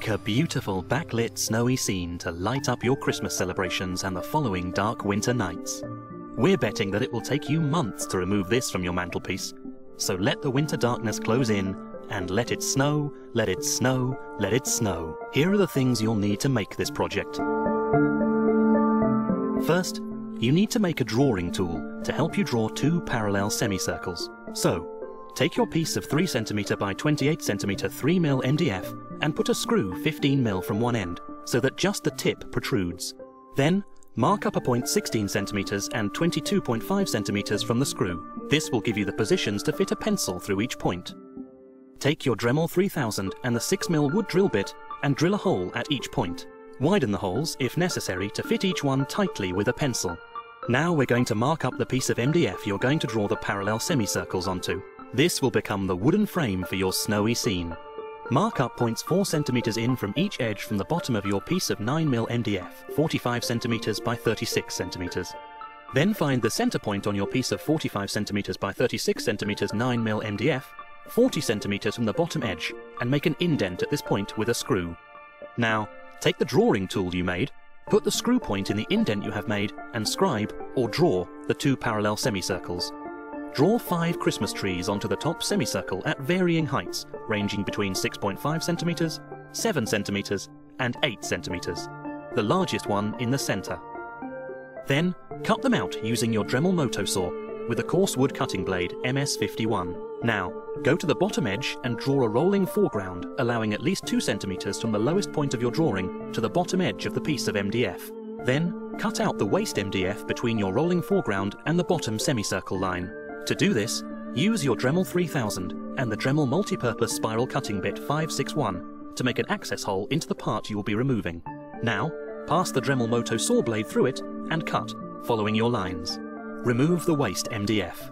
Make a beautiful backlit snowy scene to light up your Christmas celebrations and the following dark winter nights. We're betting that it will take you months to remove this from your mantelpiece, so let the winter darkness close in and let it snow, let it snow, let it snow. Here are the things you'll need to make this project. First, you need to make a drawing tool to help you draw two parallel semicircles. So, take your piece of 3 cm by 28 cm 3mm MDF and put a screw 15mm from one end so that just the tip protrudes. Then, mark up a point 16 cm and 22.5 cm from the screw. This will give you the positions to fit a pencil through each point. Take your Dremel 3000 and the 6mm wood drill bit and drill a hole at each point. Widen the holes, if necessary, to fit each one tightly with a pencil. Now we're going to mark up the piece of MDF you're going to draw the parallel semicircles onto. This will become the wooden frame for your snowy scene. Mark up points 4 cm in from each edge from the bottom of your piece of 9mm MDF, 45 cm by 36 cm. Then find the center point on your piece of 45 cm by 36 cm 9mm MDF, 40 cm from the bottom edge, and make an indent at this point with a screw. Now, take the drawing tool you made, put the screw point in the indent you have made, and scribe, or draw, the two parallel semicircles. Draw 5 Christmas trees onto the top semicircle at varying heights, ranging between 6.5 cm, 7 cm, and 8 cm, the largest one in the center. Then, cut them out using your Dremel moto saw with a coarse wood cutting blade MS51. Now, go to the bottom edge and draw a rolling foreground, allowing at least 2 cm from the lowest point of your drawing to the bottom edge of the piece of MDF. Then, cut out the waste MDF between your rolling foreground and the bottom semicircle line. To do this, use your Dremel 3000 and the Dremel multi-purpose spiral cutting bit 561 to make an access hole into the part you will be removing. Now, pass the Dremel moto saw blade through it and cut, following your lines. Remove the waste MDF.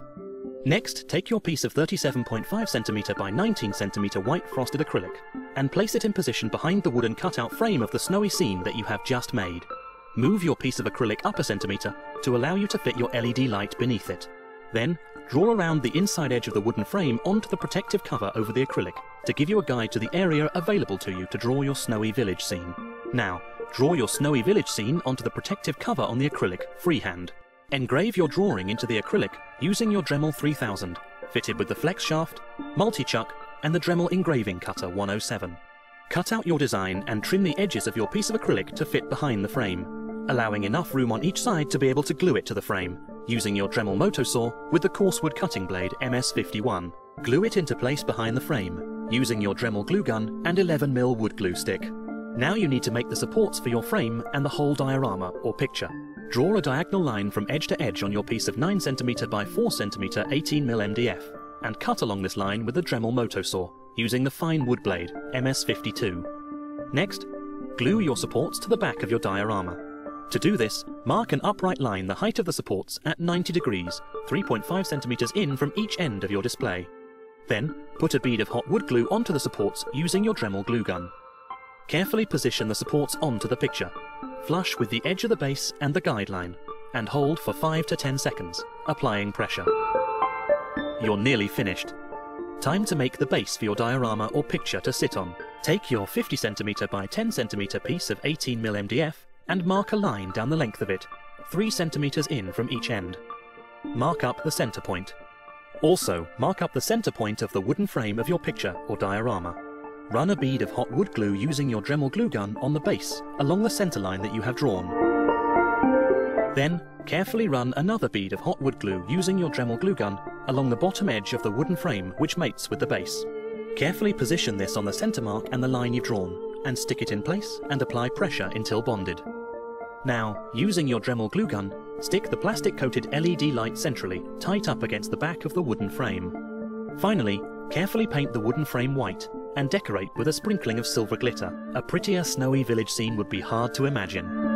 Next, take your piece of 37.5 cm by 19 cm white frosted acrylic and place it in position behind the wooden cutout frame of the snowy scene that you have just made. Move your piece of acrylic up a centimeter to allow you to fit your LED light beneath it. Then, draw around the inside edge of the wooden frame onto the protective cover over the acrylic to give you a guide to the area available to you to draw your snowy village scene. Now, draw your snowy village scene onto the protective cover on the acrylic freehand. Engrave your drawing into the acrylic using your Dremel 3000, fitted with the flex shaft, multi-chuck, and the Dremel engraving cutter 107. Cut out your design and trim the edges of your piece of acrylic to fit behind the frame, allowing enough room on each side to be able to glue it to the frame, using your Dremel moto saw with the coarse wood cutting blade MS51. Glue it into place behind the frame, using your Dremel glue gun and 11mm wood glue stick. Now you need to make the supports for your frame and the whole diorama or picture. Draw a diagonal line from edge to edge on your piece of 9 cm by 4 cm 18mm MDF and cut along this line with the Dremel moto saw using the fine wood blade MS52. Next, glue your supports to the back of your diorama. To do this, mark an upright line the height of the supports at 90 degrees, 3.5 cm in from each end of your display. Then, put a bead of hot wood glue onto the supports using your Dremel glue gun. Carefully position the supports onto the picture, flush with the edge of the base and the guideline, and hold for 5 to 10 seconds, applying pressure. You're nearly finished. Time to make the base for your diorama or picture to sit on. Take your 50 cm by 10 cm piece of 18mm MDF and mark a line down the length of it, 3 cm in from each end. Mark up the center point. Also, mark up the center point of the wooden frame of your picture or diorama. Run a bead of hot wood glue using your Dremel glue gun on the base, along the center line that you have drawn. Then, carefully run another bead of hot wood glue using your Dremel glue gun along the bottom edge of the wooden frame which mates with the base. Carefully position this on the center mark and the line you've drawn, and stick it in place and apply pressure until bonded. Now, using your Dremel glue gun, stick the plastic-coated LED light centrally, tight up against the back of the wooden frame. Finally, carefully paint the wooden frame white and decorate with a sprinkling of silver glitter. A prettier snowy village scene would be hard to imagine.